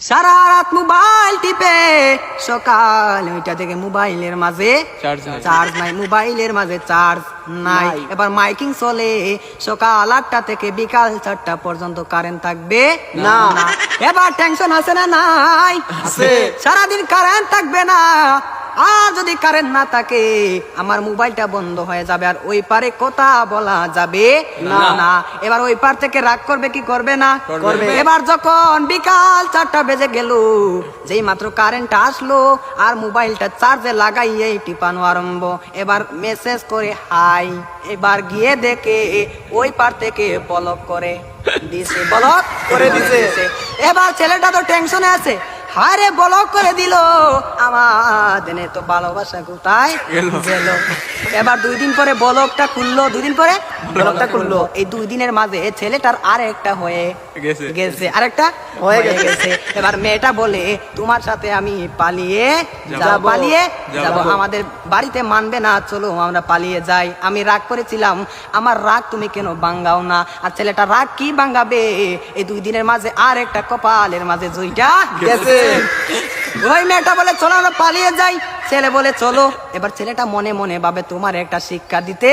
সারা রাত মোবাইল টিপে সকাল 9টা থেকে মোবাইলের মাঝে চার্জ নাই, মোবাইলের মাঝে চার্জ নাই। এবার মাইকিং চলে সকাল 8টা থেকে বিকাল 4টা পর্যন্ত কারেন্ট থাকবে না। এবার টেনশন আছে না নাই? সারাদিন কারেন্ট থাকবে না, আর যদি কারেন্ট না থাকে আমার মোবাইলটা বন্ধ হয়ে যাবে, আর ওই পারে কথা বলা যাবে না। এবার ওই পার থেকে রাগ করবে কি করবে না? করবে। এবার যখন বিকাল 4টা বেজে গেল, যেই মাত্র কারেন্ট আসলো আর মোবাইলটা চার্জে লাগাইয়ে টিপানো আরম্ভ, এবার মেসেজ করে হাই। এবার গিয়ে দেখে ওই পার থেকে ব্লক করে দিছে, ব্লক করে দিছে। এবার ছেলেটা তো টেনশনে আছে, হারে ব্লক করে দিল, আমাদের তো ভালোবাসা কোথায় গেল। এবার 2 দিন পরে ব্লকটা খুললো, 2 দিন পরে ব্লকটা খুললো। এই 2 দিনের মাঝে ছেলেটার আরেকটা হয়ে গেছে, আরেকটা হয়ে গেছে। এবার মেয়েটা বলে তোমার সাথে আমি পালিয়ে যাব, আমাদের বাড়িতে মানবে না, চলো আমরা পালিয়ে যাই। আমি রাগ করেছিলাম, আমার রাগ তুমি কেন ভাঙ্গাও না? আর ছেলেটা রাগ কি ভাঙ্গাবে, এই 2 দিনের মাঝে আরেকটা কপালের মাঝে জুইটা গেছে। ওই মেয়েটা বলে চলো আমরা পালিয়ে যাই, ছেলে বলে চলো। এবার ছেলেটা মনে মনে ভাবে তোমার একটা শিক্ষা দিতে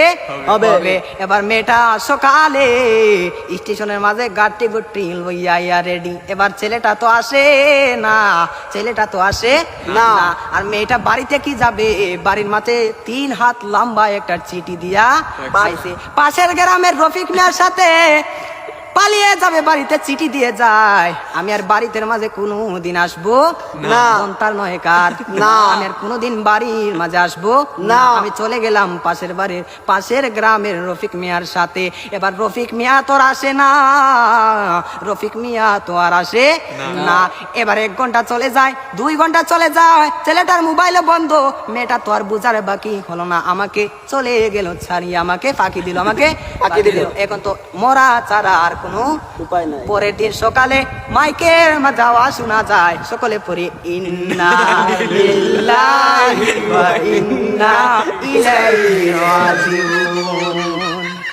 হবে। এবার মেয়েটা সকালে স্টেশনের মাঝে গাড়ি গুটি লইয়া রেডি। এবার ছেলেটা তো আসে না, আর মেয়েটা বাড়িতে কি যাবে, বাড়ির মাঝে 3 হাত লম্বা একটা চিঠি দিয়া পাইছে। পাশের গ্রামের রফিক মিয়ার সাথে পালিয়ে যাবে, বাড়িতে চিঠি দিয়ে যায়, আমি আর বাড়িতে মাঝে কোনোদিন আসবো না। তার নয় কার না, আমি আর কোনোদিন বাড়ির মাঝে আসবো না। আমি চলে গেলাম পাশের গ্রামের রফিক মিয়ার সাথে। এবার রফিক মিয়া তো আর আসে না, এবার 1 ঘন্টা চলে যায়, 2 ঘন্টা চলে যায়, ছেলেটার মোবাইলে বন্ধ। মেয়েটা তো আর বুঝার বাকি হলো না, আমাকে চলে গেল ছাড়িয়ে, আমাকে ফাঁকি দিল। এখন তো মরা ছাড়া আর কোনো উপায় নাই। পরের দিন সকালে মাইকের মাঝে আওয়াজ শোনা যায়, সকলে পড়ে ইন্না লিল্লাহি ওয়া ইন্না ইলাইহি রাজিউন।